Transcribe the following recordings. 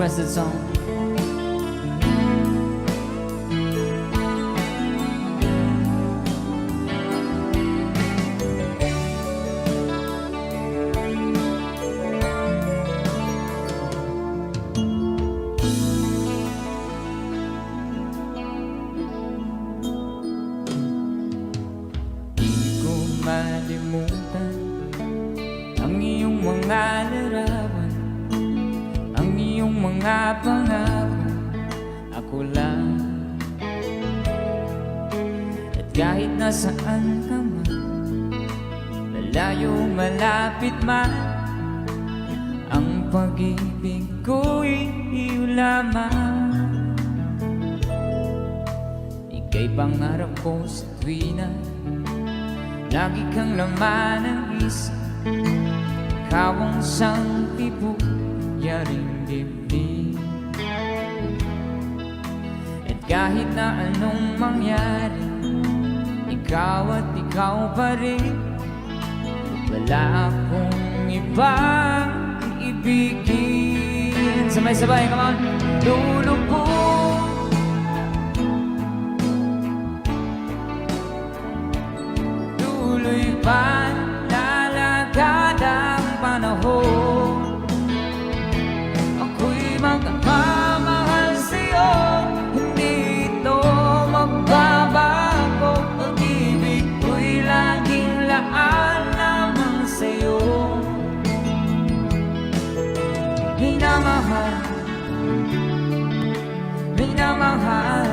requested song. Malimutan ang iyong mga larawan, ang iyong mga pangako, ako lang. At kahit nasaan ka man, malayo malapit man, ang pag-ibig ko'y iyo lamang. Ika'y pangarap ko sa tuwina, lagi kang laman ng isip, ikaw ang sangkipuyaring dibdib. At kahit na anong mangyari, ikaw at ikaw pa rin. Wala akong ibang iibigin. Sabay-sabay, come on! Lulubog panlalagad ang panahon. Ako'y magmamahal sa'yo, hindi ito magbabago. Pag-ibig ko'y laging laan naman sa'yo. Minamahal, minamahal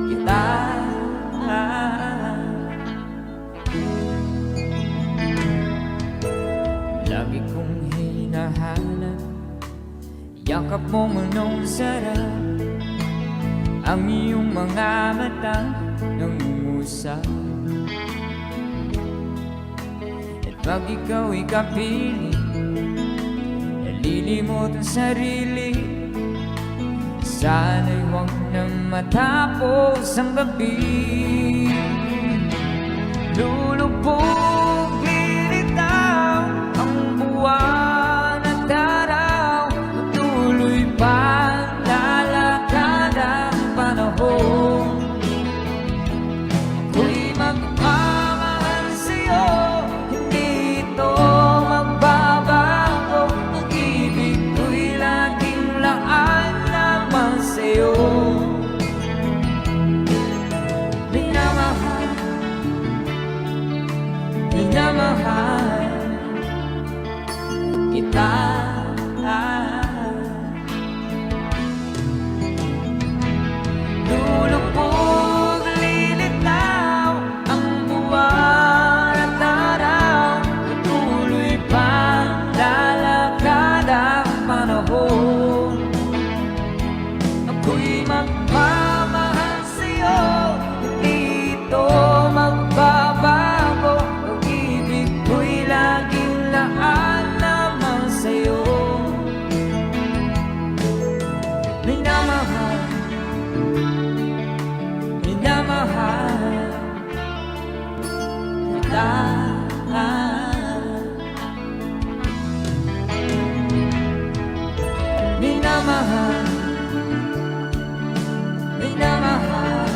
kita. Lagi kong hinahanap yakap mong anong sarap, ang iyong mga mata nangungusap. At pag ikaw'y kapiling, nalilimot ang sarili. Sana'y huwag na matapos ang gabi. Lulubog, lilitaw ang buwan at araw, tuloy pa lalakad ang panahon. Ako'y magmamahal sa'yo, hindi ito magbabago. Pag-ibig ko'y laging laan naman sa'yo. Minamahal, minamahal kita. Lulubog, lilitaw ang buwan at araw, patuloy pang lalakad ang panahon. Ako'y magmamahal sa'yo, hindi ito magbabago. Pag-ibig ko'y laging laan naman sa'yo. Minamahal, minamahal kita. Minamahal, minamahal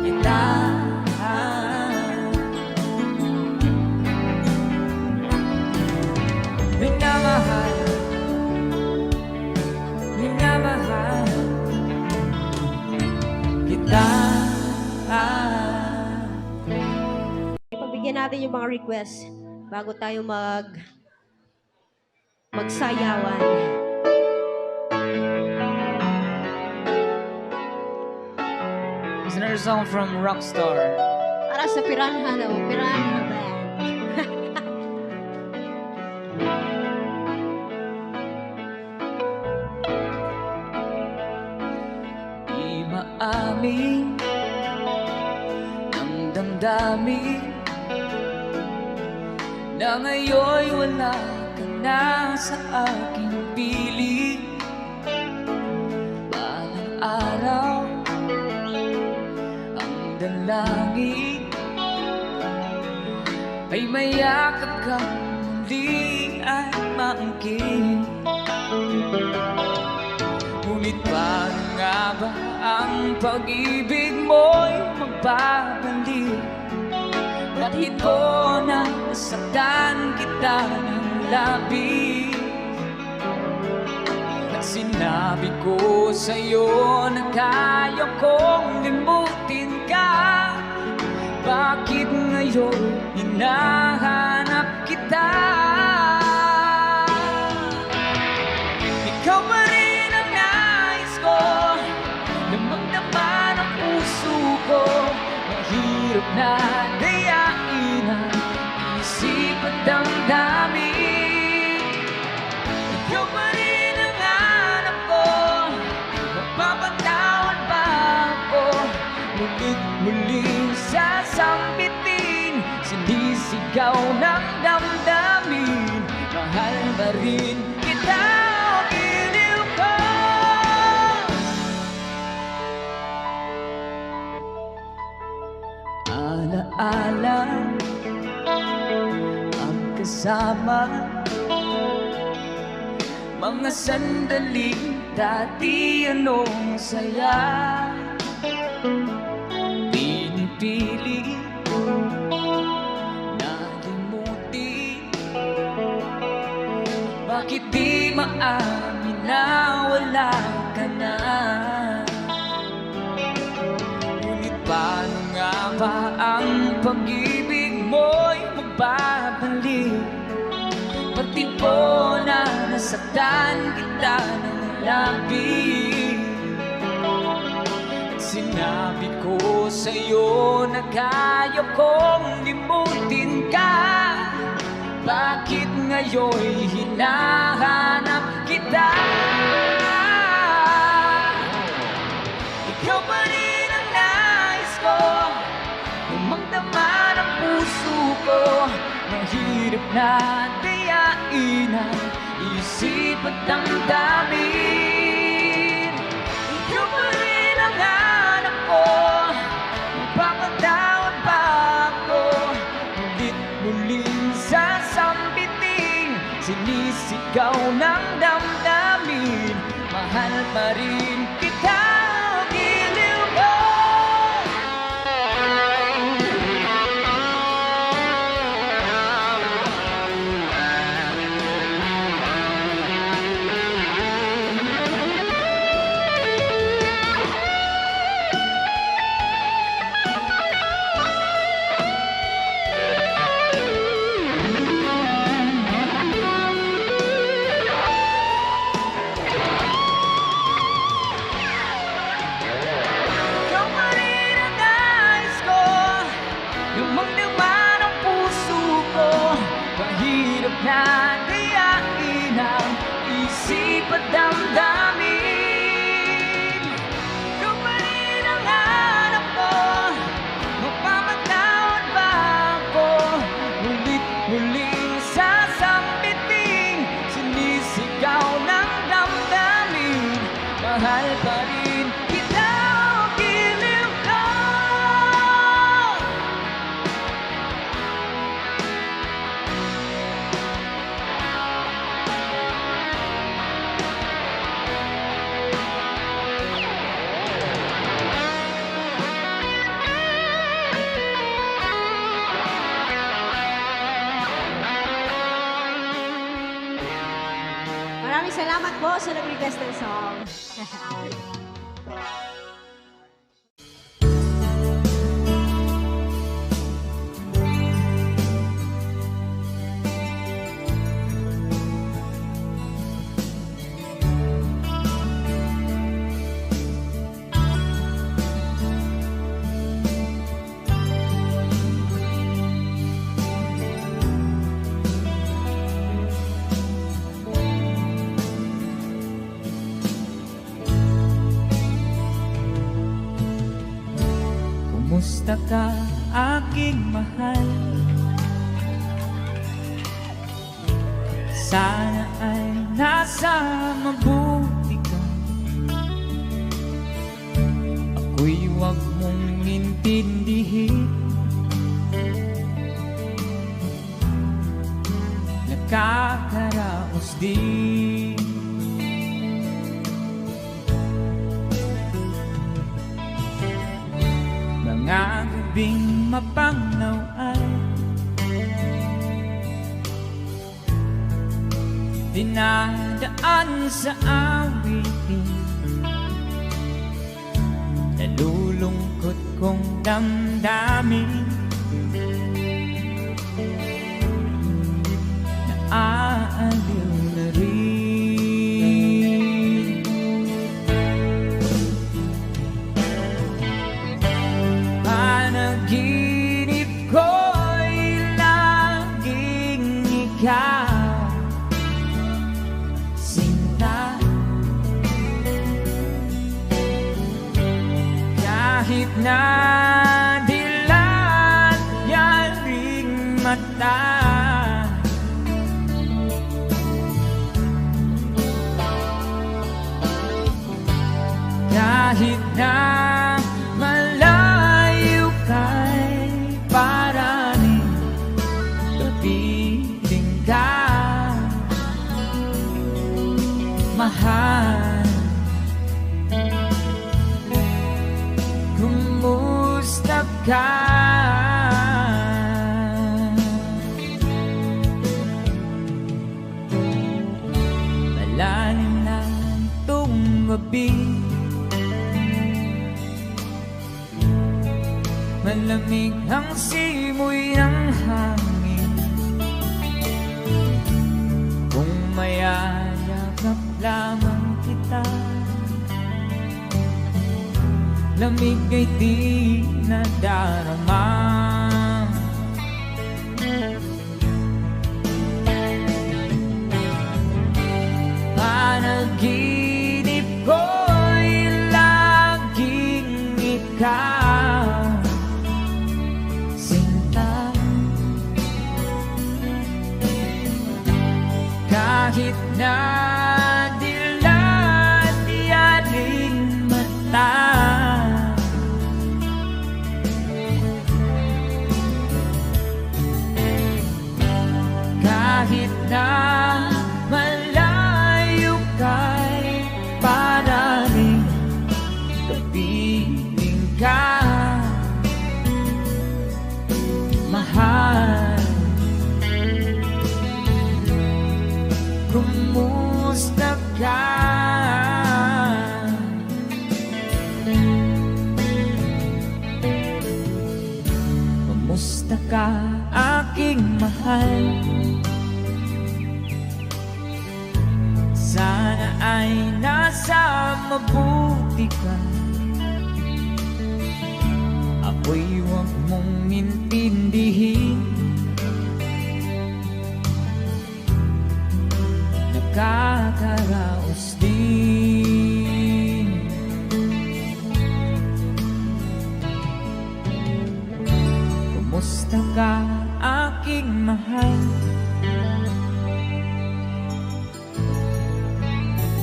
kita. Minamahal, minamahal kita. Pagbigyan natin yung mga request bago tayo magsayawan. It's another song from Rockstar. Para sa Piranha, no? Piranha Band. Di maamin ang damdamin na ngayon'y wala ka na sa aking piling. Balang araw ang dalangin ay mayakap kang muli ay maangkin. Ngunit paano nga ba ang pag-ibig mo'y magbabalik? Bakit ko na nasaktan kita ng labis? At sinabi ko sa'yo na kaya kong limutin ka. Bakit ngayon hinahanap kita? Ikaw pa rin ang nais ko, damang-dama ng puso ko. Mahirap na dayain ang isip at damdamin. Ikaw pa rin ang hanap ko, mapapatawad ba ako? Ngunit muling sasambitin, sinisigaw ng damdamin. Mahal ba rin kita o giliw ko? Alaala ang kasama, mga sandaling dati anong saya. Pinipili na limutin, bakit di maamin na wala ka na? Ngunit paano nga ba ang pag-ibig mo'y magbabalik? Pati ko na nasaktan kita ng labis. Sinabi ko sa'yo na kaya kong limutin ka. Bakit ngayon'y hinahanap kita? Ikaw pa rin ang nais ko, damang-dama ng puso ko. Mahirap na dayain ang isip at damdamin. Ikaw pa rin ang hanap ko, mapapatawad ba ako? Ulit muling sasambitin, sinisigaw ng damdamin. Mahal pa rin kita o giliw ko? Na dayain ang isip at damdamin. Ikaw pa rin ang hanap ko, mapapatawad ba ako? Ulit muling sasambitin, sinisigaw ng damdamin. Mahal pa rin kita o giliw ko? Maraming salamat po sa nag-request ng song. Kumusta ka, aking mahal? Sana ay nasa mabuti ka. Ako'y huwag mong intindihin nakakaraos din. Mga gabing mapangnaw ay dinadaan sa awitin. Nalulungkot kong damdamin, naaaliw na rin. Panaginip ko'y laging ikaw, sinta. Kahit na dilat yaring mata, kahit na malayo kay paraning kapiling ka, mahal. Kumusta ka? Malalim na itong gabi, malamig ang simoy ng hangin. Kung mayayakap lamang kita, lamig ay di nadarama. Panaginip ko'y laging ikaw, sinta. Kahit na dilat yaring mata, kahit na malayo kay paraning kapiling ka, mahal. Kumusta ka? Kumusta ka, aking mahal? Sana ay nasa mabuti ka. Ako'y huwag mong intindihin, nakakaraos din. Kumusta ka, aking mahal?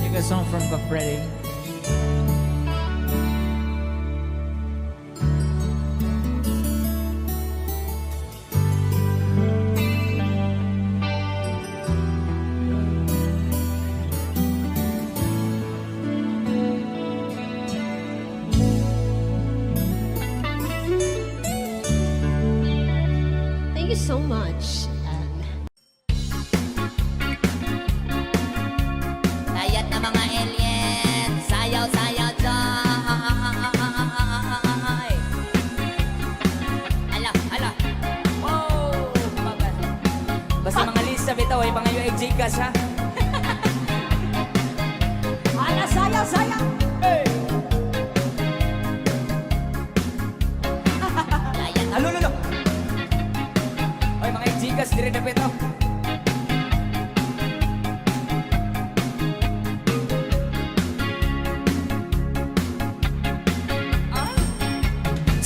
Take a song from Freddy. Thank you so much. Layat na mga alien, sayaw-sayaw joy. Ala. Wow! Basta mga lisa bitaw ay pangayo ay Gcash ha. Ala, sayaw. Hey! Layat na. Alo. Oy mga Gcash dire na bitaw.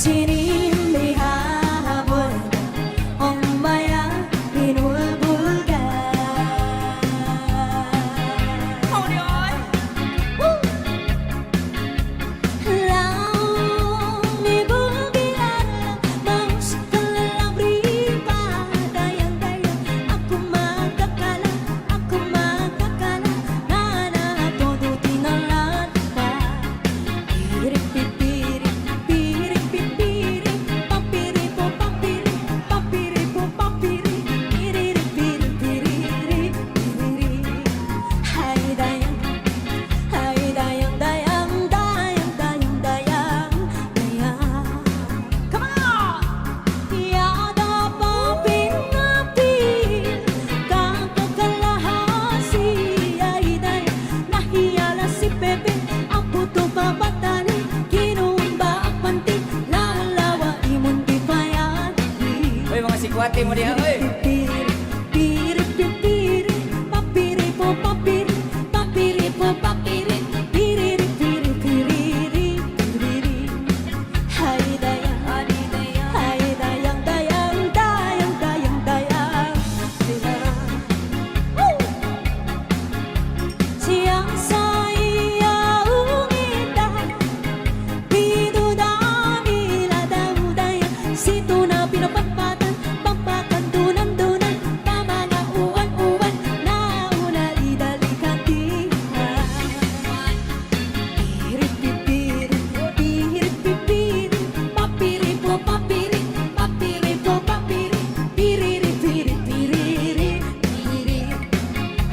Sinilihabol ang maya pinulbulgan. Oh, yun! Lang nibulgilan, bangus kalalang riba, dayang-dayang ako Uy, mga sikwate mo diha, uy. Piri, piri, papiri po, papiri, papiri po, papiri, piriri, piri, piriri, piriri. Hay dayang, hay dayang, dayang, dayang, dayang, dayang, dayang. Woo! Siyang sa iyaong ita, dito dami la damudaya, sito na pinapatpatan, pampakantunan dunan, pamanga uwan-uwan, nauna idalikatiha. Piripipiri, piripipiri, papiri po papiri, papiri po papiri, piriri, piri, piriri, piriri.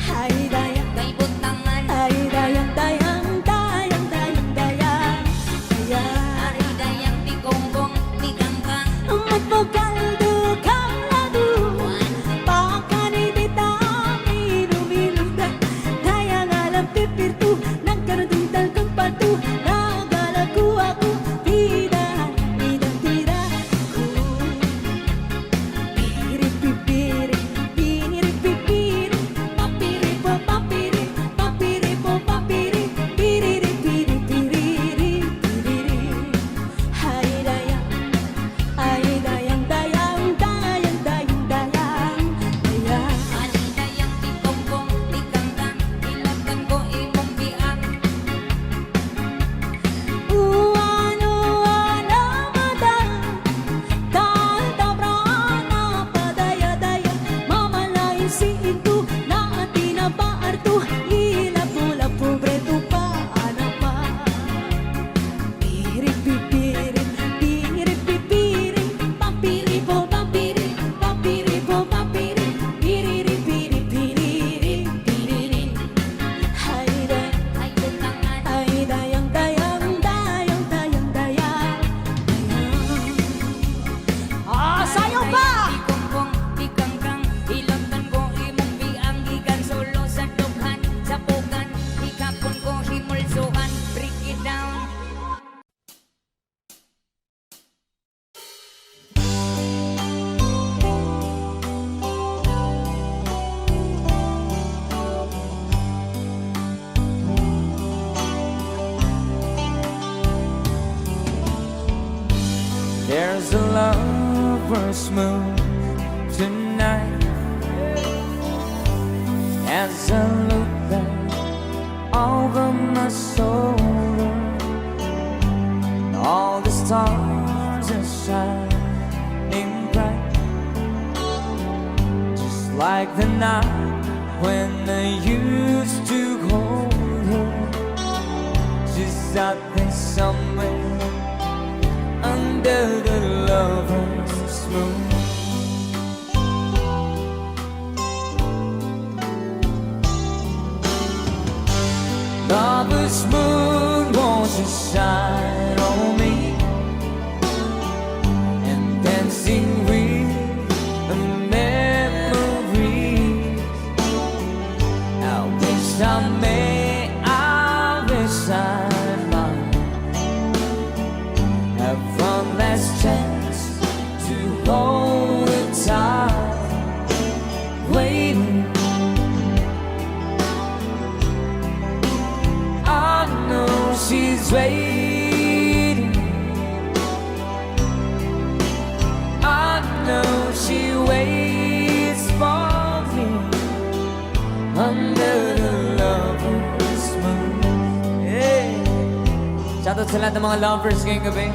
Hay dayang, Kay butangan, ay dayang, dayang, dayang, dayang, dayang, dayang. ari dayang di gonggong, di ganggang. Magpakaldo kang laduan, pakanitita, minumilundan. Dayang alam pipirtu, nagkarundal kang patu, nagalaku ako, tida, tida, tida ko. Piripipiri, piripipiri, papiri po papiri, papiri po papiri, piriri, piri, piriri, piriri. Hay dayang, ay dayang, dayang, dayang, dayang, dayang, dayang. Ari dayang di gonggong, di ganggang. Ilagdan ko imong biang. Uwan-uwan ang mata, tantabrana padaya-daya, mamalayin si Intu, na tinapaarto, ilapu-lapu breto pa, anapa. Piripipiri, piripipiri, papiri po papiri, papiri po papiri, piriri, piri, piriri, piriri. Hay dayang, Kay butangan, ay dayang, dayang, dayang, dayang, dayang, dayang. Ah, sayaw pa! di gonggong, di ganggang. Ilagdan ko imong biang. Gikan solo sa dughan, sa pugan. Ikapon ko himulsuhan. Break it down. There's a lover's moon tonight. As I look back over my shoulder, all the stars are shining bright, just like the night when I used to hold her. She's out there somewhere under the lover's moon. Lover's moon, won't you shine on me, and dancing with the memories. I wish I may, I wish I might have one last chance to hold it tight, waiting. I know she's waiting. I know she waits for me under the lover's moon. Hey! Shoutout sa lahat ng mga lovers ngayong gabi.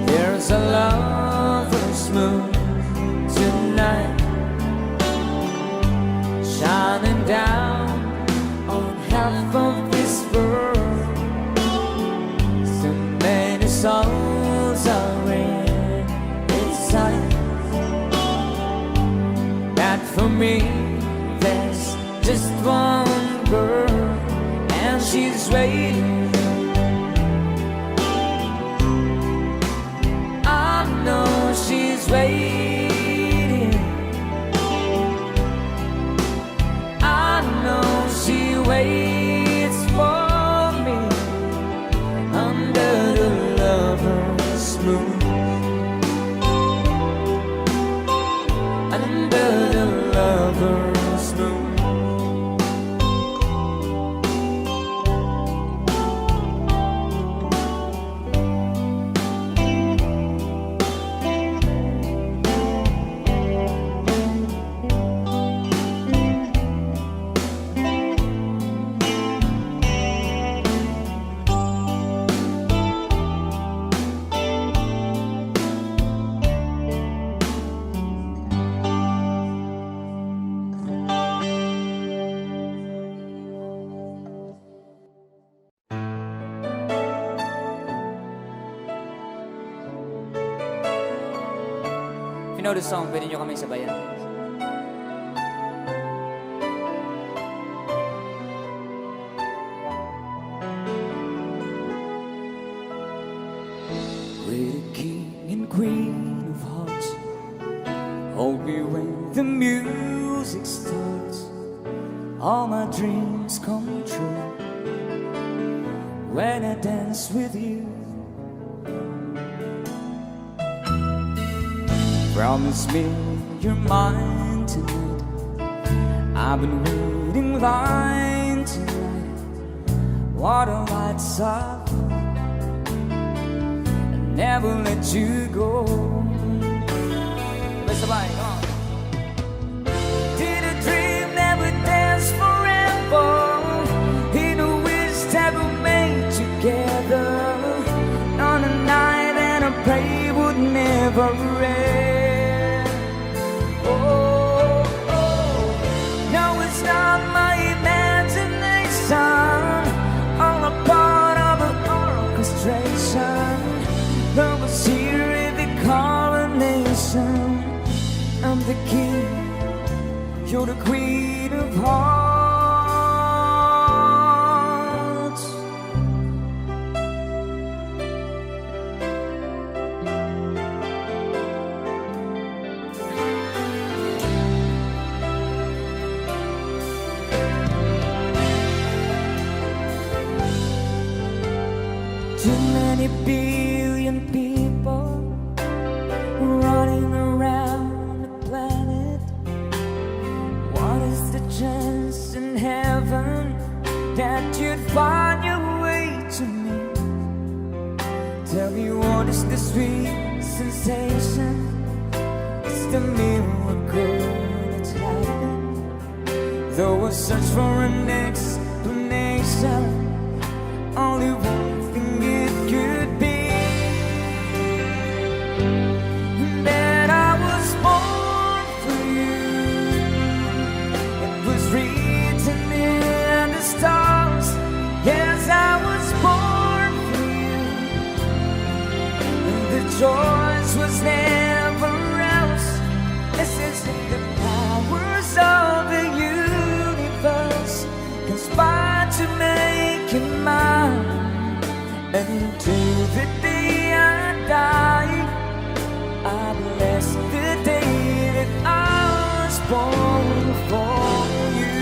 There's a lover's moon tonight, shining waiting. I know she's waiting. I know she waits for me under the lover's moon. Under the lover's moon. If you know the song, pwede nyo kami sabayan. We're the king and queen of hearts. Hold me when the music starts. All my dreams come true when I dance with you. Promise me you're mine tonight. I've been waiting line tonight. What a lights up, I'll never let you go. Let's come on. Did a dream that would dance forever in a wish that we made together on a night and I pray would never end. All a part of an orchestration. Love was here in the coronation. I'm the king, you're the queen of hearts. Too many billion people running around the planet. What is the chance in heaven that you'd find your way to me? Tell me, what is the sweet sensation? It's the miracle that's happened. Though I search for an explanation, only one thing it could be, that I was born for you. It was written in the stars. Yes, I was born for you. And the choice was never else. This is the powers of the universe conspire to make it mine. Until the day I die, I bless the day that I was born for you.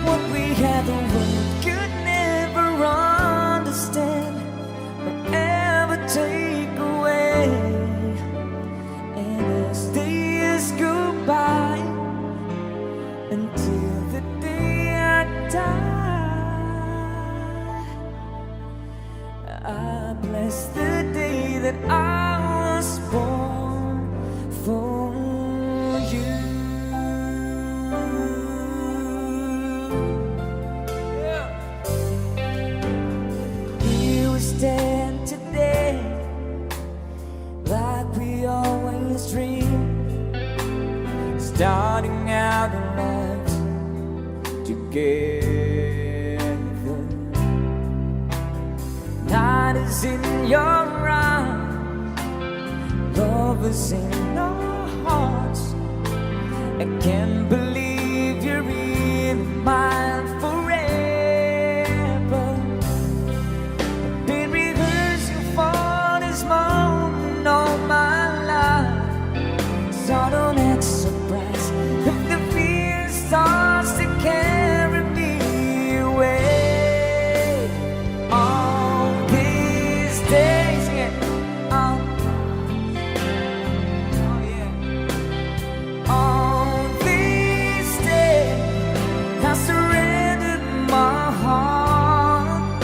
What we had, the world could never understand or ever take away. And as the years go by, until the day I die, I bless the day that I was born for you. Here we stand today, like we always dreamed, starting out in life together. is in your eyes, love is in our hearts. I can't believe you're in mine forever. Been rehearsing for this moment all my life, so don't act surprised if the fear starts to carry me away. All these days, yeah, oh yeah. All these days, I surrendered my heart.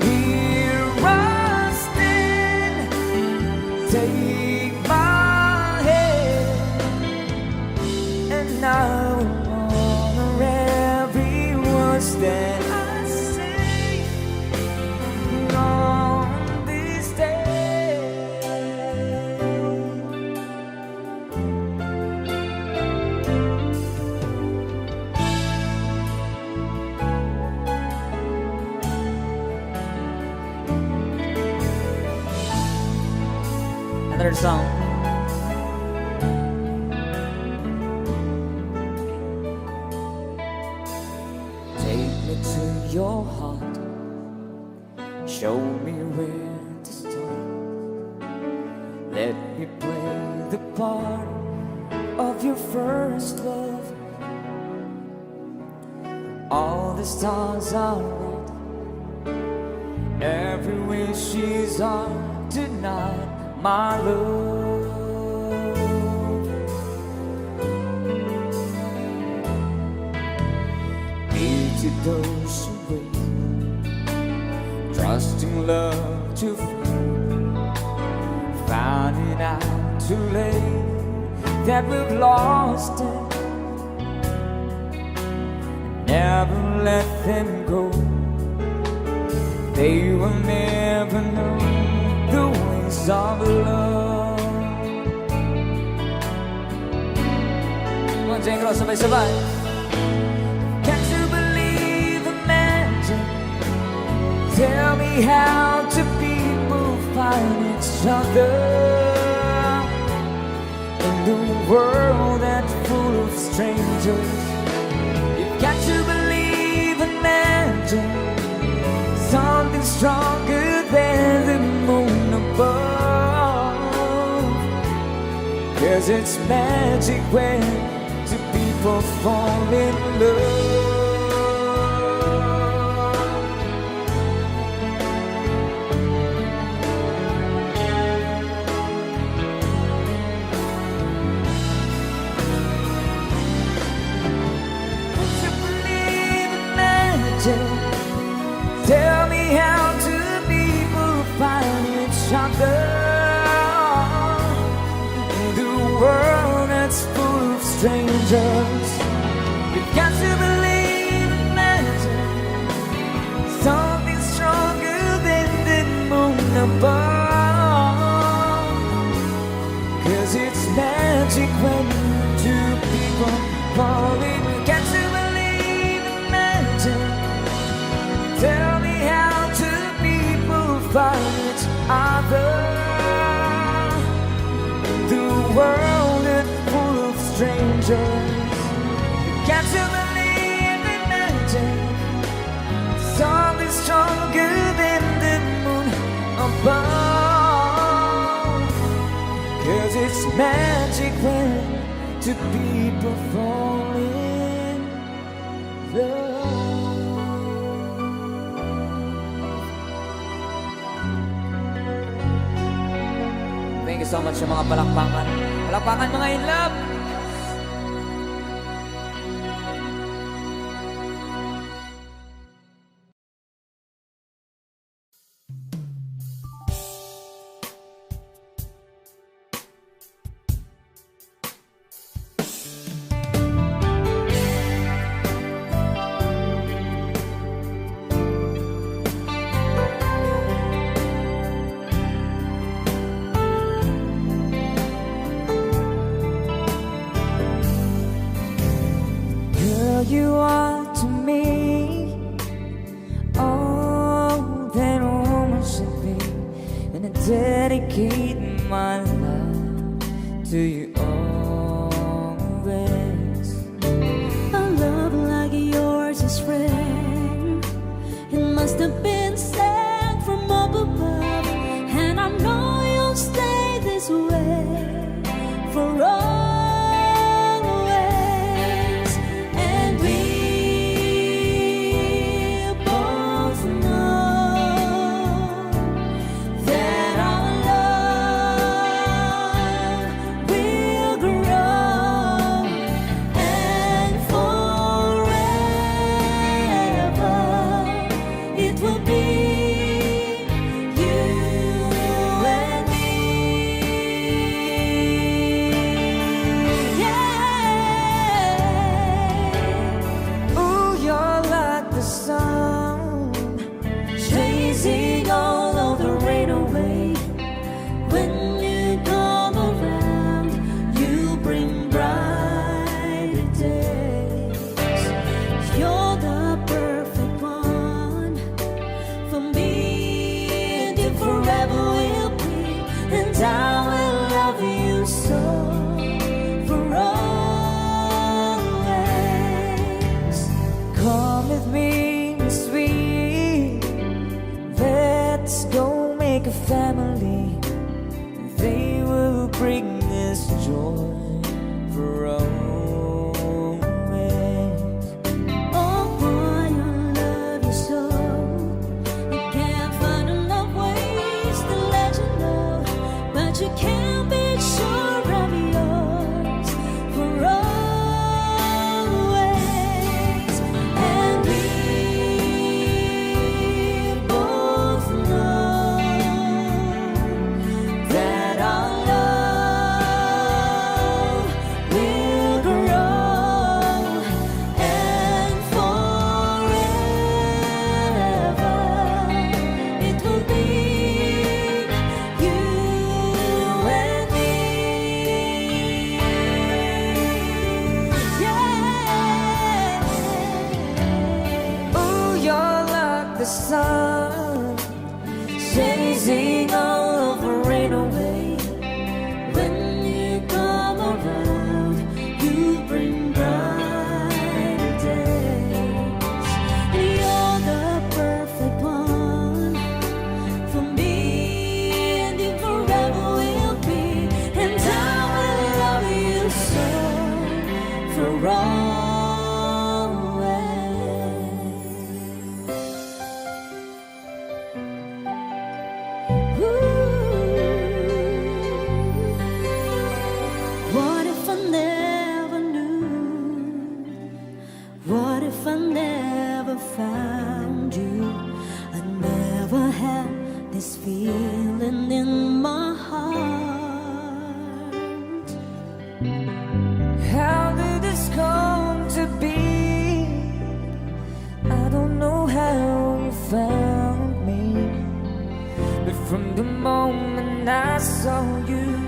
Here I stand, take my hand, and I will honor every word that I say on this day. Another song. Take me to your heart, show me where to start. Let me play the part of your first love. All the stars are right, every wish is on tonight, my love. To those who wait, trusting love to fade, finding out too late that we've lost it. Never let them go, they will never know the ways of love. One thing, cross sabay-sabay. Tell me how do people find each other in the world that's full of strangers? You've got to believe and imagine something stronger than the moon above. 'Cause it's magic when two people fall in love. Tell me how do people find each other in the world that's full of strangers? You've got to believe and imagine something stronger than the moon above. 'Cause it's magic when two people fall in. You've got to believe and imagine. Tell me how do people find each other in the world that's full of strangers? You got to believe and imagine something stronger than the moon above. 'Cause it's magic when two people fall in love. Thank you so much sa mga palakpakan. Palakpakan mga in love! dedicate my life to you always. A love like yours is rare. It must have been sent from up above, and I know you'll stay this way for always. And we both know that our love will grow, and forever it will be you and me. Yeah. Ooh, you're like the sun, Chasing all of the rain away. When you come around, you bring brighter days. You're the perfect one for me, and you forever will be. And I will love you so for always. come with me, sweet. Let's go make a family. They will bring us joy for always. Oh boy, I love you so. I can't find enough ways to let you know, but you can be sure of yours for always. And we both know that our love will grow, and forever it will be you and me. Yeah. Ooh, you're like the sun, Chasing all of the rain away. When you come around, you bring brighter days. You're the perfect one for me, and you forever will be. And I will love you so for always. What if I never knew? What if I never found you? I never had this feeling in my heart. how did this come to be? I don't know how you found me, but from the moment I saw you,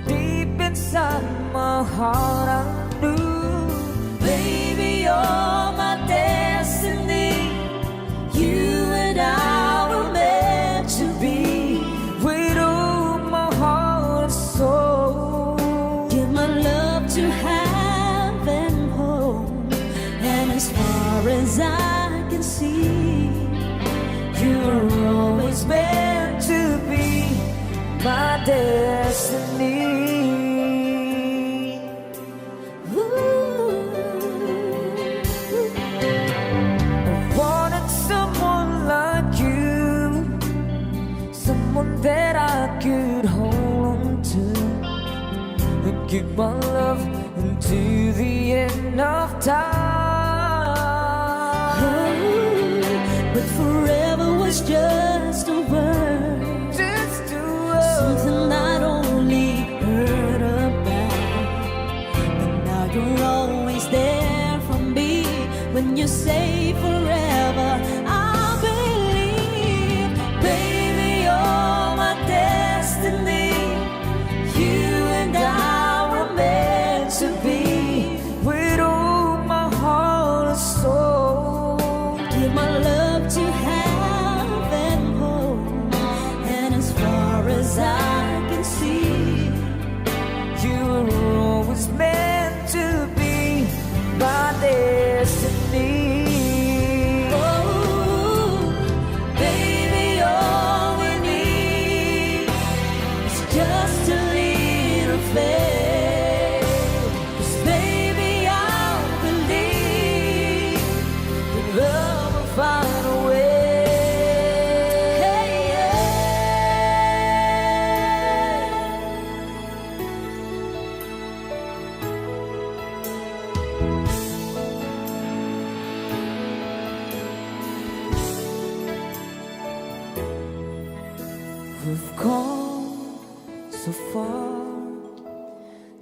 deep inside my heart I knew, Baby, you're my destiny. You and I were meant to be. with all my heart and soul. Give my love to heaven home, and as far as I can see, You're always meant to be my destiny. I wanted someone like you, someone that I could hold on to, and give my love until the end of time. But forever was just a word, Just to something I'd only heard about. But now you're always there for me. When you say forever, I believe. Baby, you're my destiny. You and I were meant to be. with all my heart and soul. Give my love to heaven home, We've come so far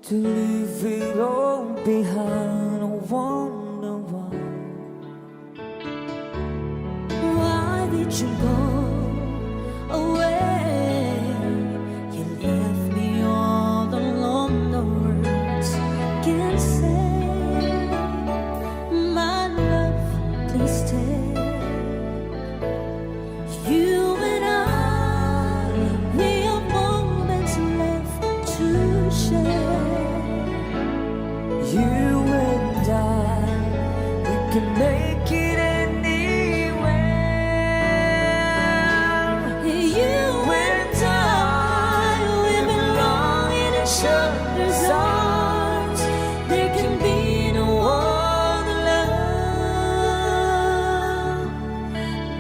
to leave it all behind. I wonder why did you go away? You left me all alone, the words I can't say. My love, please stay. You and I, we have moments left to share. You and I, we can make it anywhere. You and I, we belong in each other's arms. There can be no other love.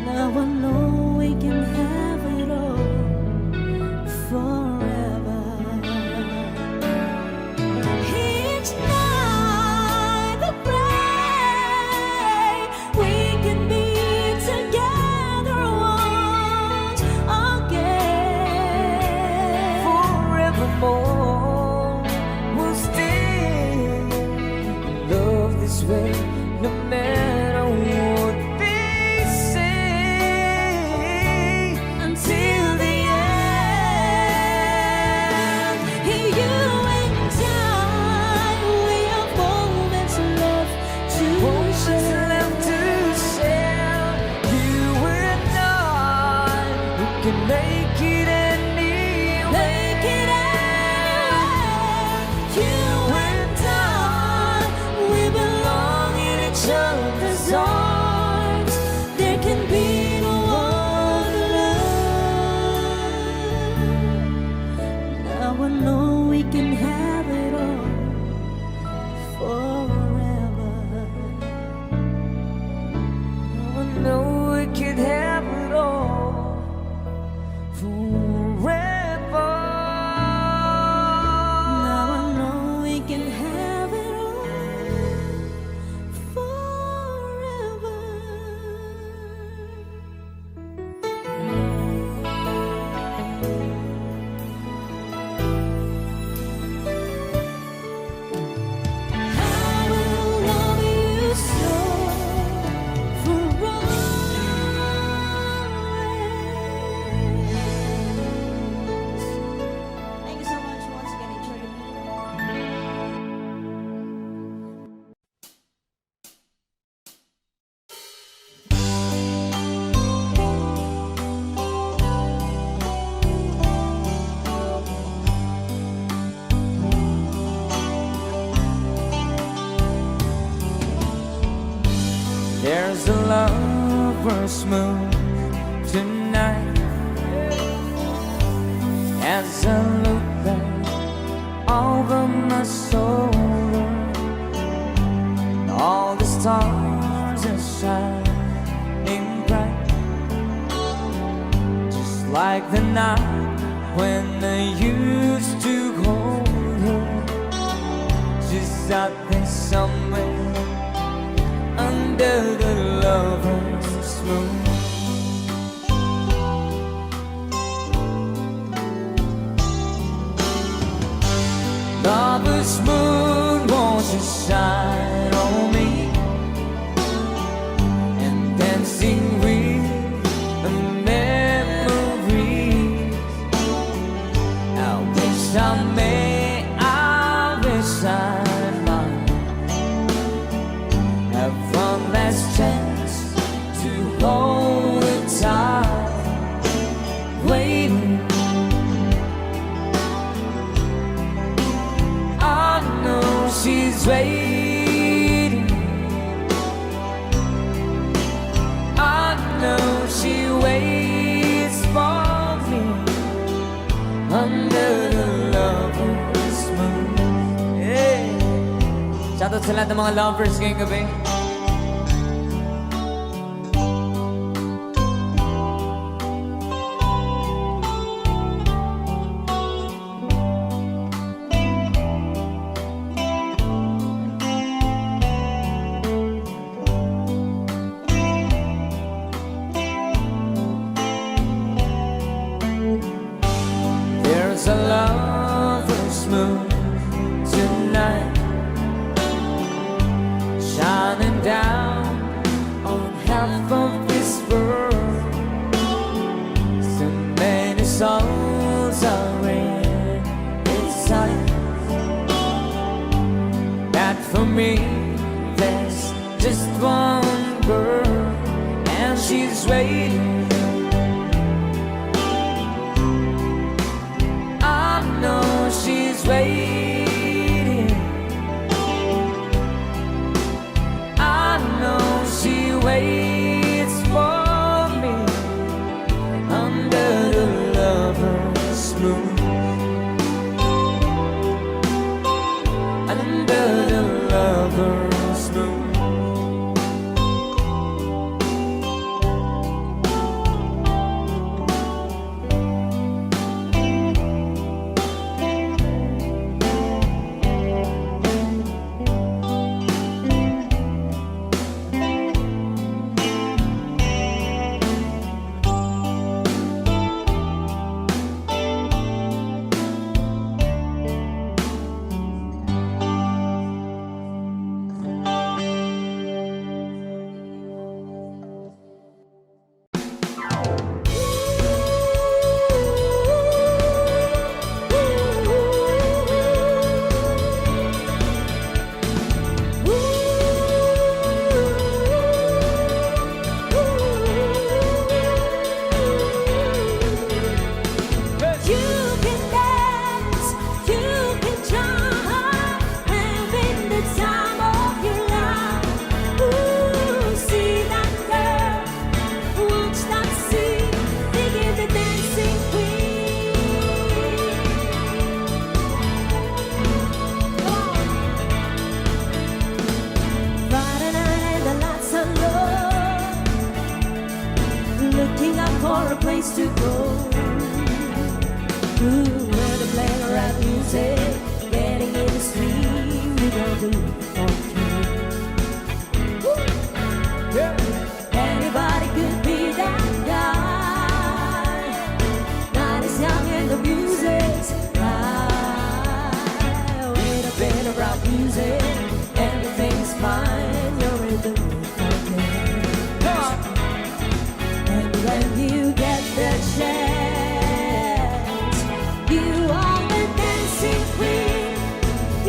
Now I know we can have it all forever. Each night I pray we can be together once again. Forevermore we'll stay in love this way, no matter what they say, until the end. You and I, we have moments left to share. You and I, we can make it anywhere. You and I, we belong in each other's arms. There can be no other love. Now I know we can have it all forever. Now I know we can have it all forever. Now I know we can have it all forever. I will love you so for always. Thank you so much once again. Enjoy your meal. There's a lover's moon tonight. As I look back over my shoulder, all the stars are shining bright, just like the night when I used to hold her. She's out there somewhere under the lover's moon. Lover's moon, won't you shine on me and dancing with the memories. I wish I may, I wish I might have one last chance to hold it tight, waiting. I know she's waiting. I know she waits for me under the lover's moon. Yeah. Shoutout sa lahat ng mga lovers ngayong gabi. souls are in its sight. That for me, there's just one girl, and she's waiting. I know she's waiting. I know she waits for me under the lover's moon. Under the lover's moon. For a place to go, where to play the rap music, getting in the street, we don't do Anybody could be that guy. Not as young and the music's high. Way to play the rap music, everything's fine. You're in the mood for me. When you get the chance, you are the dancing queen,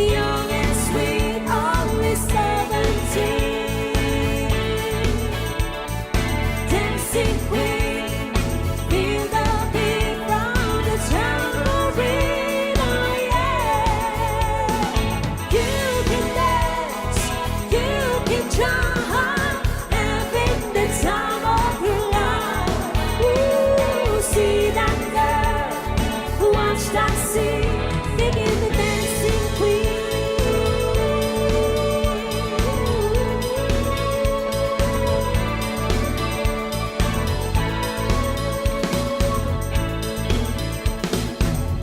young and sweet, only 17. Dancing queen, feel the beat from the tambourine, oh yeah. You can dance, you can jump, having the time of your life. See that girl who watched that scene, thinking the dancing queen.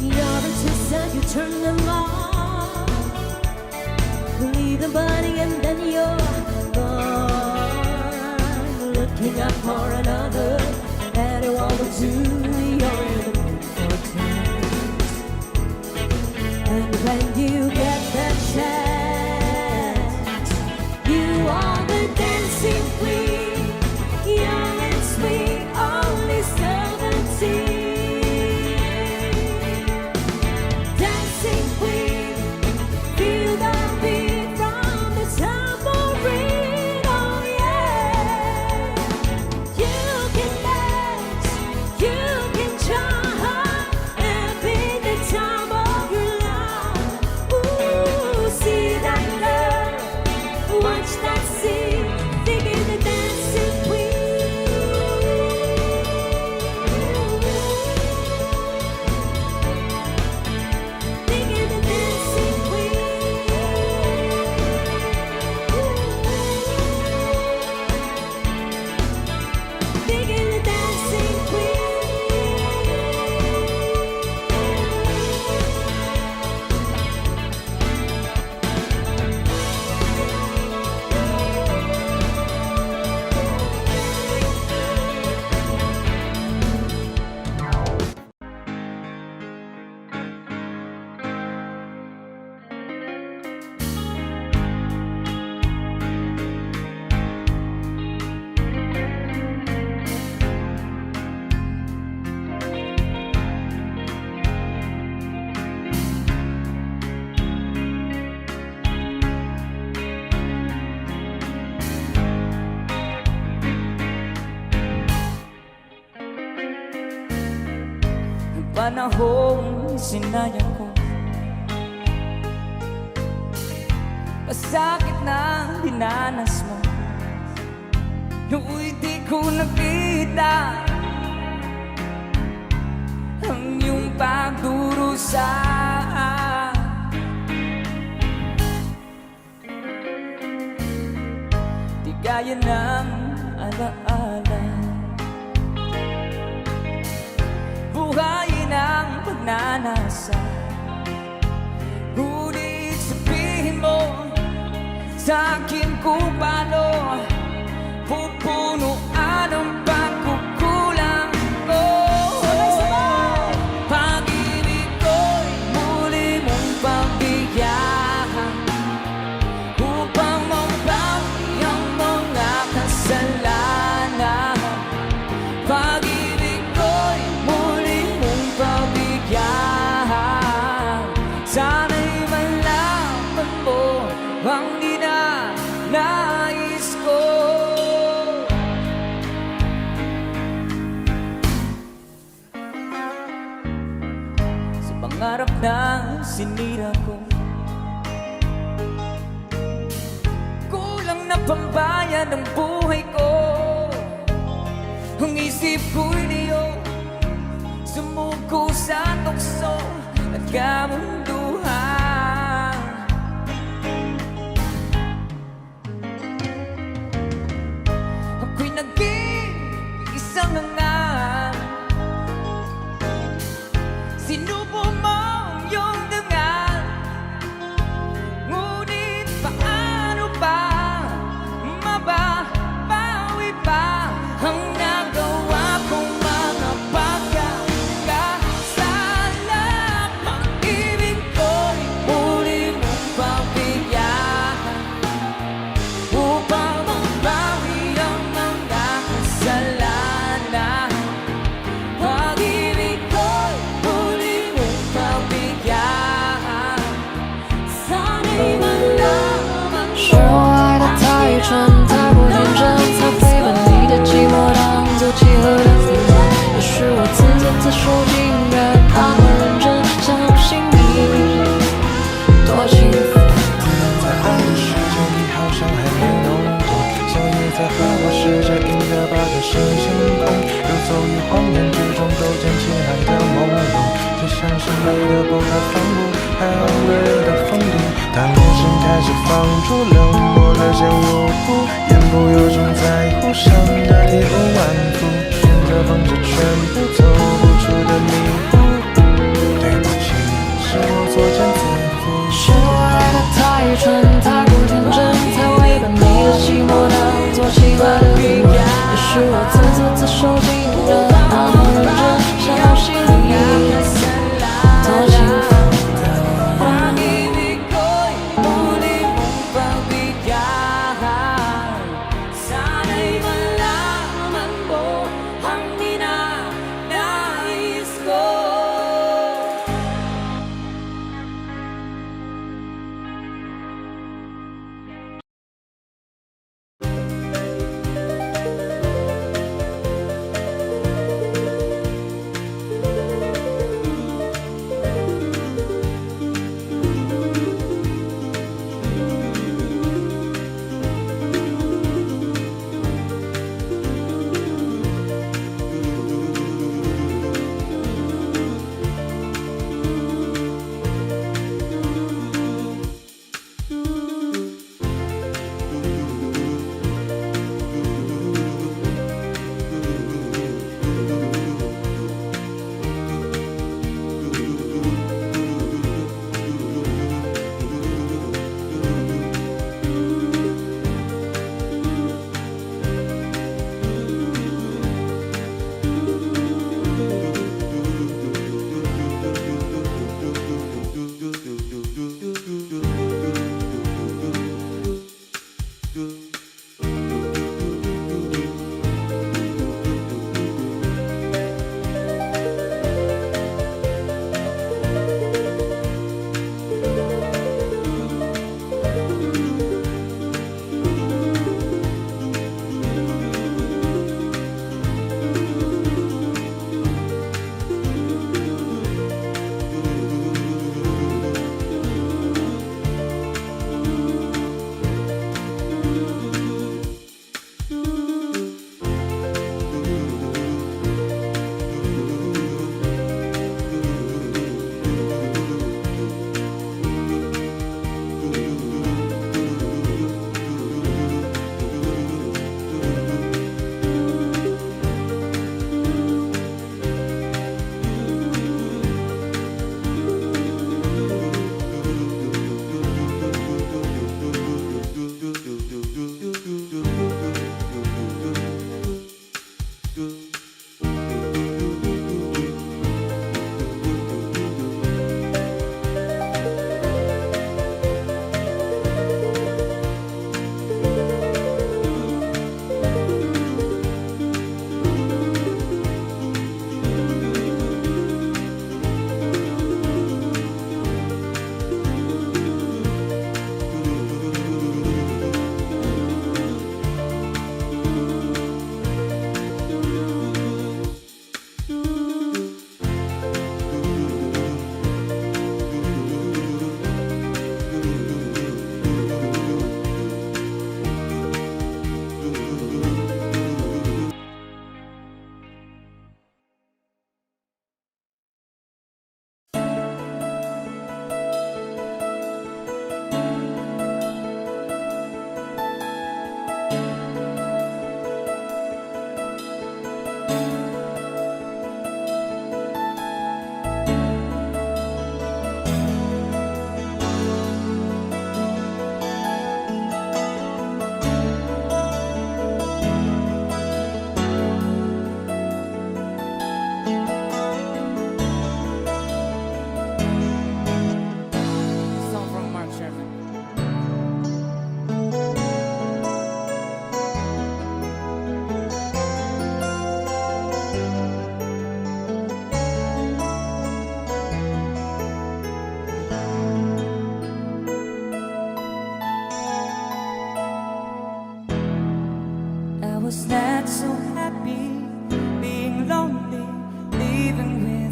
You're a twister, you turn them on, leave them burning and then you're gone, looking up for another. Anyone will do, you're in the mood for tears. And when you get that chance, you are the dancing queen, young and sweet, only 17. Dancing queen, feel the beat from the tambourine, oh yeah. You can dance, you can jump, and be the time of your life. Ooh, panahong sinayang ko. Masakit na dinanas mo, nooy di ko nakita ang iyong pagdurusa. Di gaya ng alaala, buhayin ang pagnanasa. Ngunit sabihin mo sa akin kung paano pupunuan ang pagkukulang ko. Pag-ibig ko'y muli mong pagbigyan upang mabawi ang mga kasalanan. Pag-ibig ko'y muli mong pagbigyan. Sana'y malaman mo ang nais ko. Sa pangarap na sinira ko, kulang na pambayad ng buhay ko. Ang isip ko'y niyo sumuko sa tukso at kamunduhan. Ako'y naging isang hangal, sinubo mo ang iyong dangal. Ngunit paano ba mababawi pa ang nagawa kong mga pagkakasala? Pag-ibig ko'y muli mong pagbigyan upang mabawi ang mga kasalanan. Pag-ibig ko'y muli mong pagbigyan. Sana'y malaman mo 是我爱的太愚蠢，太过天真，才会把你的寂寞当作契合的负担。也许我自作自受，竟然那么认真，相信你多幸福。在爱的世界里好像还没弄懂，想你在和我试着硬的把歌声星空，游走于谎言之中，构建起爱的朦胧，就像是美的不可方物，还有微的风度。当眼神开始放逐，冷漠的像无辜，言不由衷在乎上的体无完肤，选择放着全部走不出的迷雾。对不起，是我作茧自缚。是我爱的太愚蠢，太过天真，才会把你的寂寞当作契合的负担。也许我自作自受，竟然那么认真，相信你多幸福。 Pag-ibig ko'y muli mong pagbigyan. Sana'y malaman mo ang ninanais ko.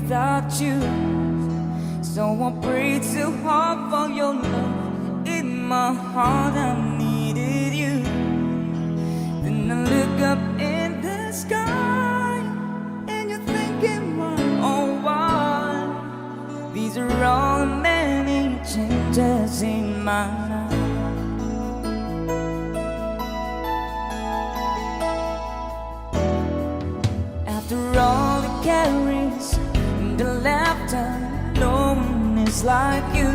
without you. So I prayed so hard for your love. In my heart I needed you. Then I look up in the sky, and you're thinking, oh why? These are all the many changes in my life. After all the carries and the laughter, no one is like you.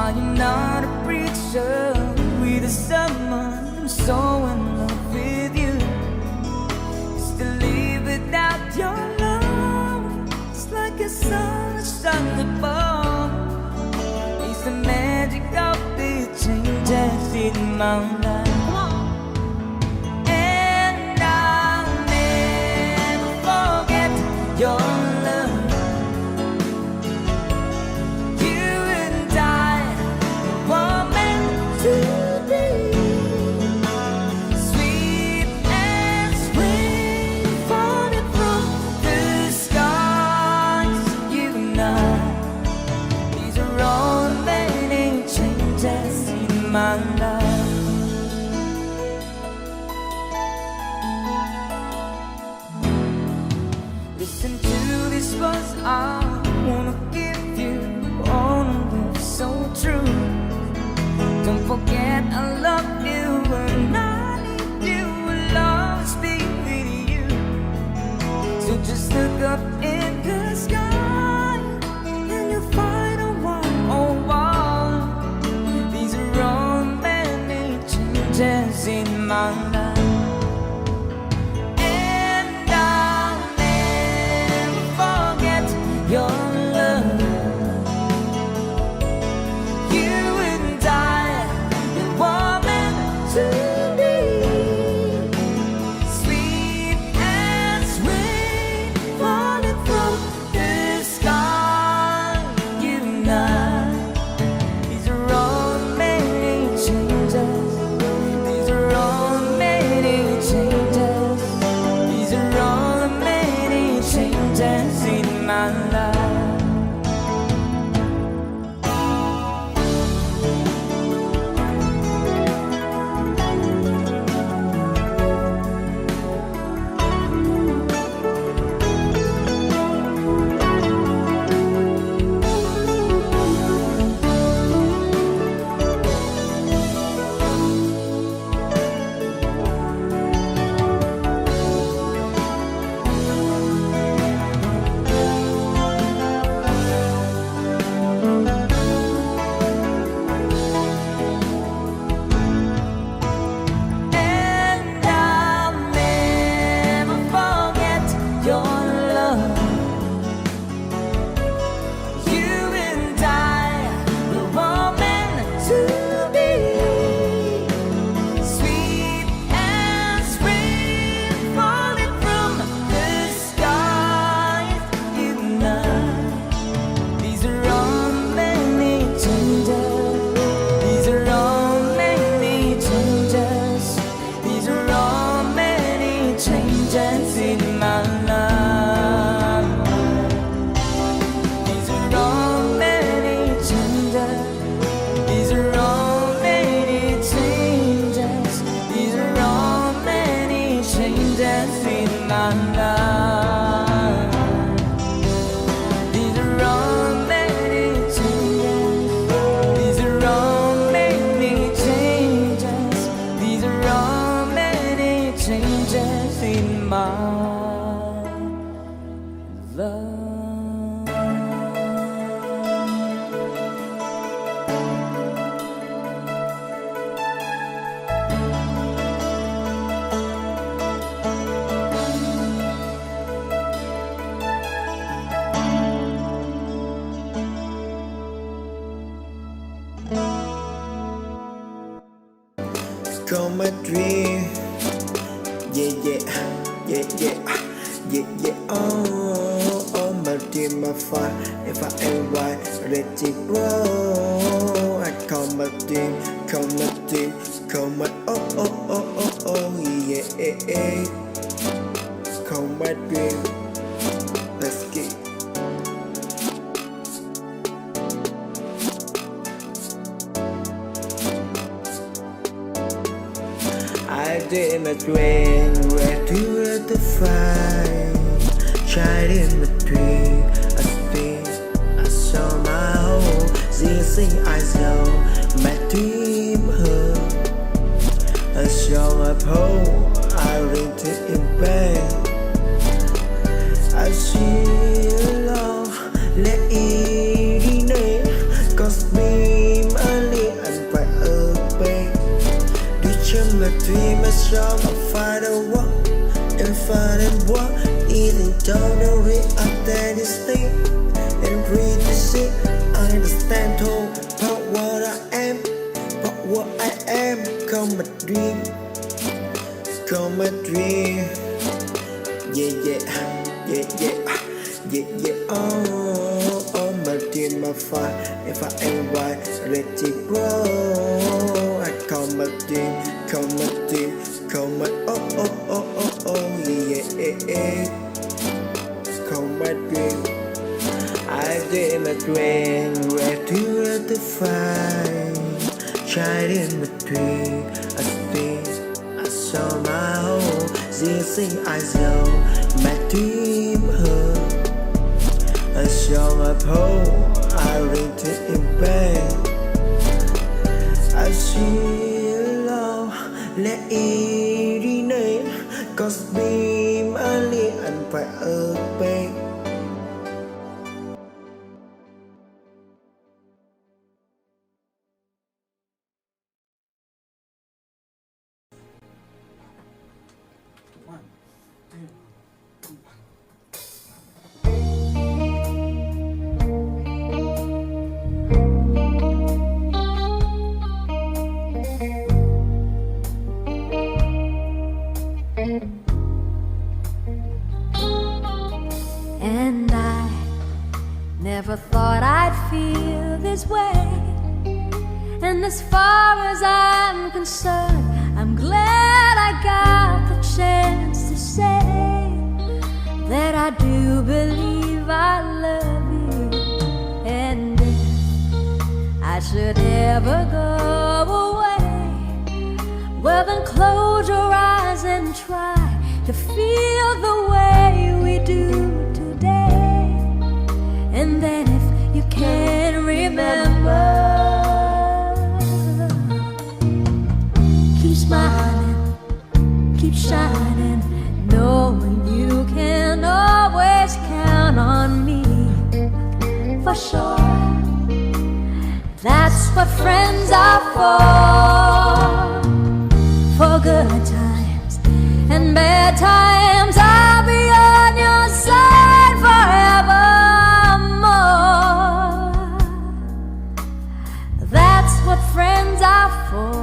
I am not a preacher with a sermon. I'm so in love with you. Just to live without your love, it's like a sun that's shone above. It's the magic of the changes in my life. And I'll never forget your love. You and I were meant to be. Sweet as rain falling from the skies. You and I, these are all the many changes in my life. Listen to this verse, I wanna give you all of it so true. Don't forget I love you and I need you, will always be with you. So just look up in the sky and you'll find a while, oh wow. These are all many changes in my life. And I'll never forget your love. You and I were meant to be. Sweet as rain falling from the sky. You and I, these are all many changes. These are all many changes. These are all many changes in my life. And I'll never forget your love. You and I were meant to be. Sweet as rain falling from the skies. You and I, these are all many changes. These are all many changes. These are all many changes in my life. These are all many changes. These are all many changes. These are all many changes in my life. These are all many changes. These are all many changes. These are all many changes in my love. Call my dream, yeah, yeah, yeah, yeah, yeah, yeah. Oh, my dream, my fire. If I ain't right, let it roll. I call my dream, call my dream, call my oh, yeah, call my dream. Let's get. dream a dream where to the fire. Child in the tree, I speak, I saw my home. Seeing eyes go, my dream her. I saw a pole, I read it in bed. I see love, let it in it. Cause beam a lit and by a bay. Do you my dream a song of fire walk? And find and walk, eating down the way up there this thing. And breathe to see, I understand all about what I am. But what I am, come my dream. Come my dream. Yeah, yeah, yeah, yeah, yeah, yeah. Oh, my dream, my fire. If I ain't right, let it grow. I call my dream, call my dream, call my oh, yeah. Call my dream. I dream a dream where to the fire. Child in the tree, I speak, I saw my home. Seeing eyes go, my dream her. I saw my pole, I read it in bed. I see love, let it in it. Cause beam a lit and by a bay. And I never thought I'd feel this way. And as far as I'm concerned, I'm glad I got the chance to say that I do believe I love you. And if I should ever go away, well then close your eyes and try to feel the way we do today. And then if you can remember, keep smiling, keep shining, knowing you can always count on me. For sure, that's what friends are for good times and bad times. I'll be on your side forevermore. That's what friends are for.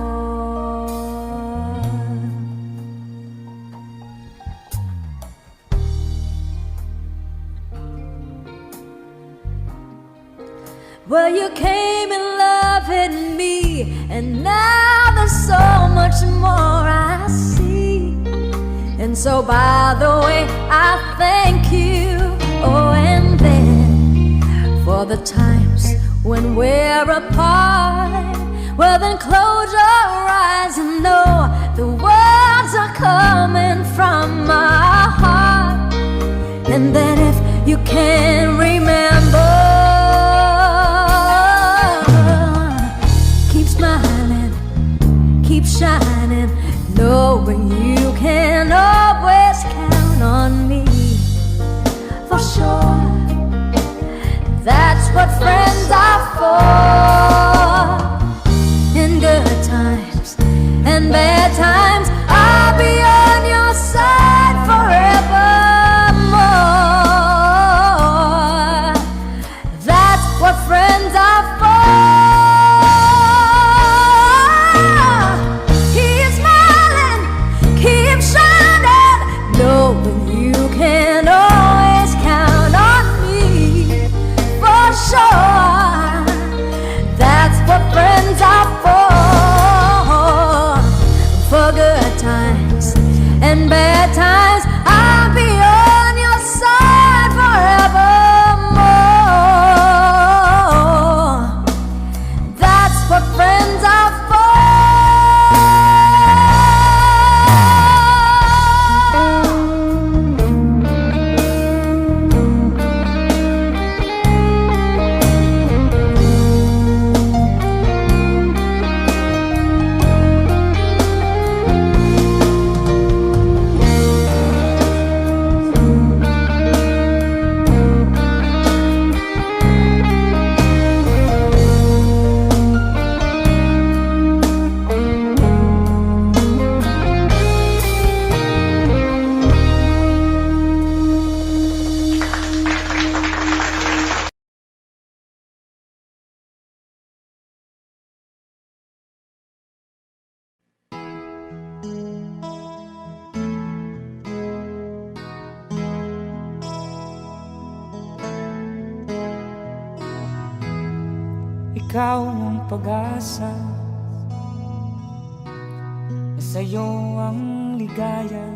Well, you came in loving me, and now there's so much more I see. And so by the way, I thank you. Oh, and then for the times when we're apart, well then close your eyes and know the words are coming from my heart. And then if you can remember, keep smiling, keep shining, knowing you can always count on me. For sure, that's what friends are for. In good times and bad times, I'll be on your side forevermore. That's what friends are for. Keep smiling, keep shining, knowing you can always count on me. For sure, ikaw ang pag-asa, na sa'yo ang ligaya.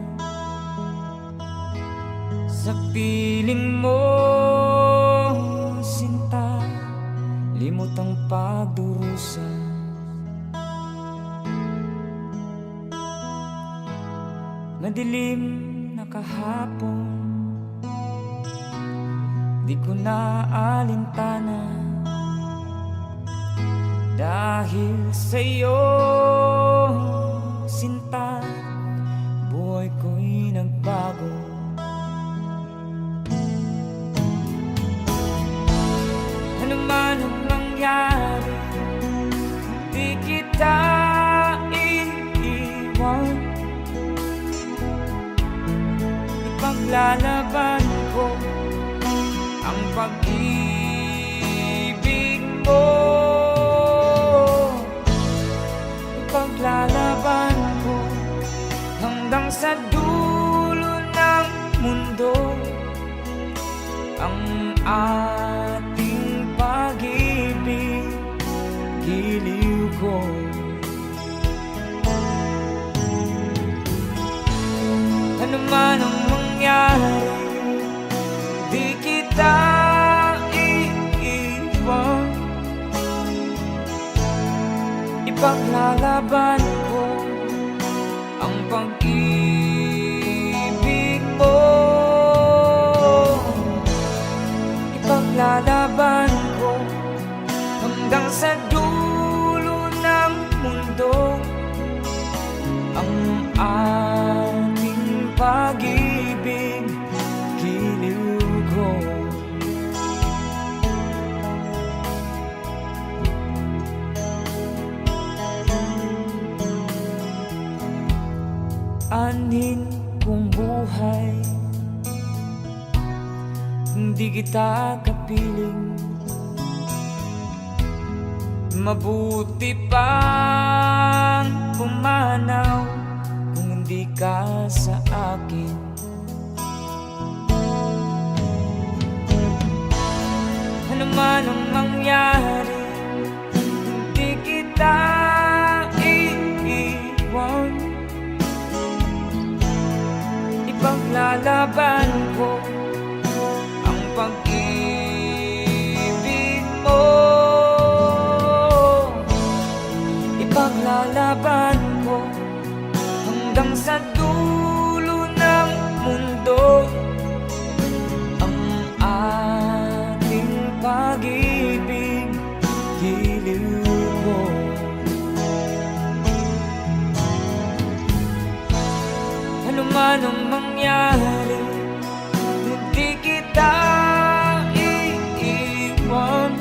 Sa piling mo, sinta, limot ang pagdurusa. Madilim na kahapon, di ko na alintana, dahil sa'yo, sinta, buhay ko'y nagbago. Ano man ang mangyari, di kita iiwan. Ipaglalaban ko ang pag-ibig mo. Ipaglalaban ko hanggang sa dulo ng mundo ang ating pag-ibig, giliw ko. Ano man ang mangyari, di kita iiwan. Ipaglalaban ko ang pag-ibig mo. Ipaglalaban ko hanggang sa dulo ng mundo ang ating pag-ibig, giliw ko. Anin kong buhay, hindi kita kapiling. Mabuti pang pumanaw kung hindi ka sa akin. Ano man ang mangyari, hindi kita iiwan. Ipaglalaban ko ang pag-ibig mo. Ipaglalaban ko hanggang sa dulo ng mundo ang ating pag-ibig, giliw ko. Ano man ang mangyari, hindi kita iiwan.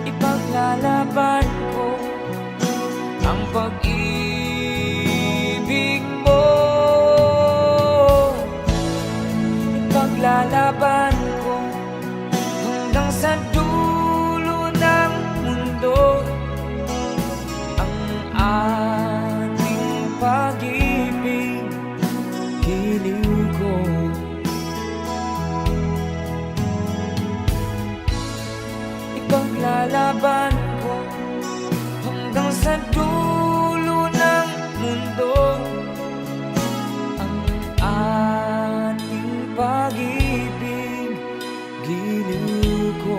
Ipaglalaban ko ang pag-ibig mo. Ipaglalaban ko hanggang sa dulo ng mundo ang ating pag-ibig, giliw ko. Ipaglalaban ko hanggang sa dulo ng mundo ang ating pag-ibig, giliw ko.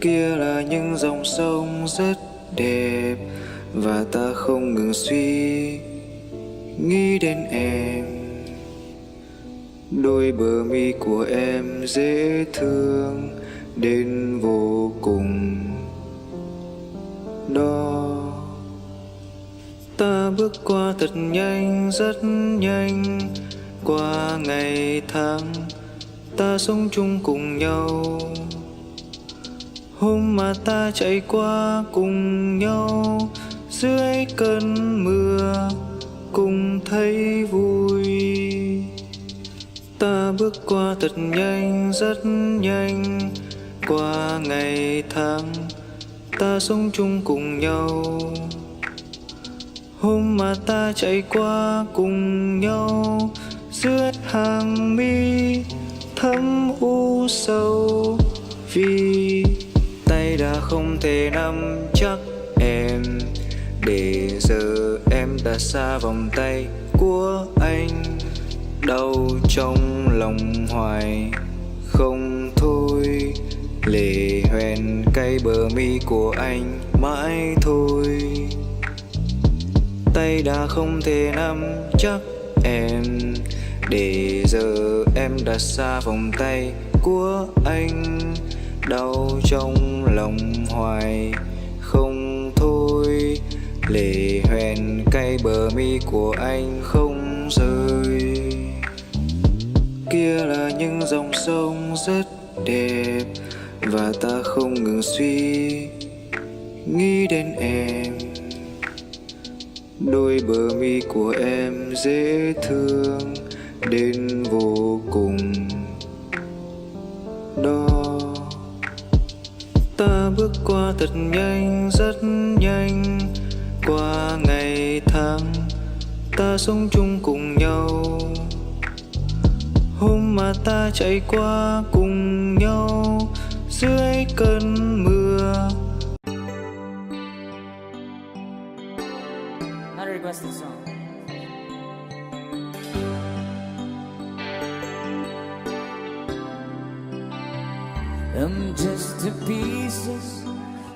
Kia là những dòng sông rất đẹp và ta không ngừng suy nghĩ đến em. Đôi bờ mi của em dễ thương đến vô cùng đó. Ta bước qua thật nhanh, rất nhanh, qua ngày tháng ta sống chung cùng nhau. Hôm mà ta chạy qua cùng nhau dưới cơn mưa cùng thấy vui. Ta bước qua thật nhanh, rất nhanh, Qua ngày tháng ta sống chung cùng nhau, hôm mà ta chạy qua cùng nhau, dưới hàng mi thấm u sầu. Vì tay đã không thể nắm chắc em, để giờ em đã xa vòng tay của anh. Đau trong lòng hoài không thôi, lệ hoen cay bờ mi của anh mãi thôi. Tay đã không thể nắm chắc em, để giờ em đã xa vòng tay của anh. Đau trong lòng hoài không thôi, lệ hoen cay bờ mi của anh không rơi. Kia là những dòng sông rất đẹp, và ta không ngừng suy nghĩ đến em. Đôi bờ mi của em dễ thương đến vô cùng đó. Ta bước qua thật nhanh, rất nhanh, qua ngày tháng ta sống chung cùng nhau, hôm mà ta chạy qua cùng nhau dưới cơn mưa. Not a requested song. I'm just the pieces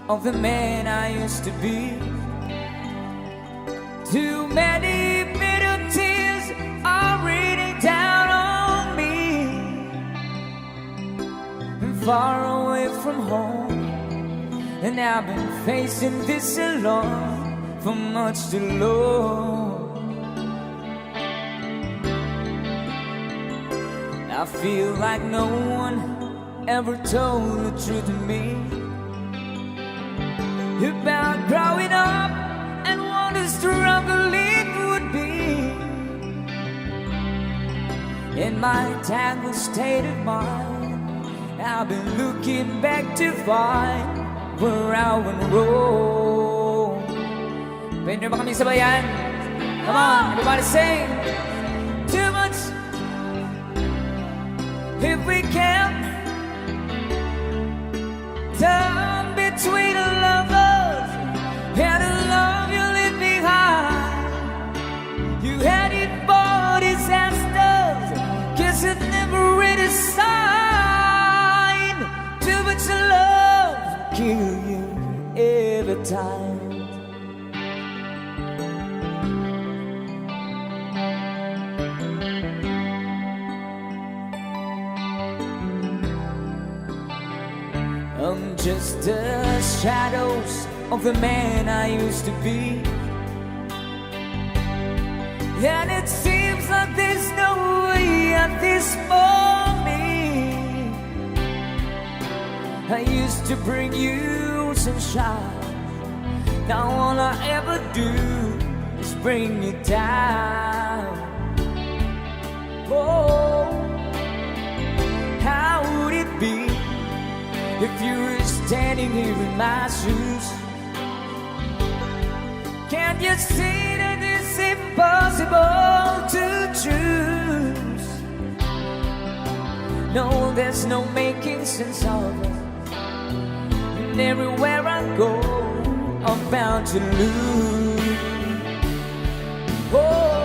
of the man I used to be. Too many bitter tears are raining down on me. I'm far away from home, and I've been facing this alone for much too long. I feel like no one ever told the truth to me about growing up and what a struggle it would be. In my tangled state of mind, I've been looking back to find where I went wrong. Pwede nyo ba kami sabayan? Come on, everybody sing! Too much if we can. Time between the lovers and the love you leave behind. You had it for disasters, guess it never read a sign. Too much love kill you every time. I'm just the shadows of the man I used to be. And it seems like there's no way out this for me. I used to bring you sunshine, now all I ever do is bring you down. Oh, how would it be if you were standing here in my shoes? Can't you see that it's impossible to choose? No, there's no making sense of it, and everywhere I go, I'm bound to lose. Oh,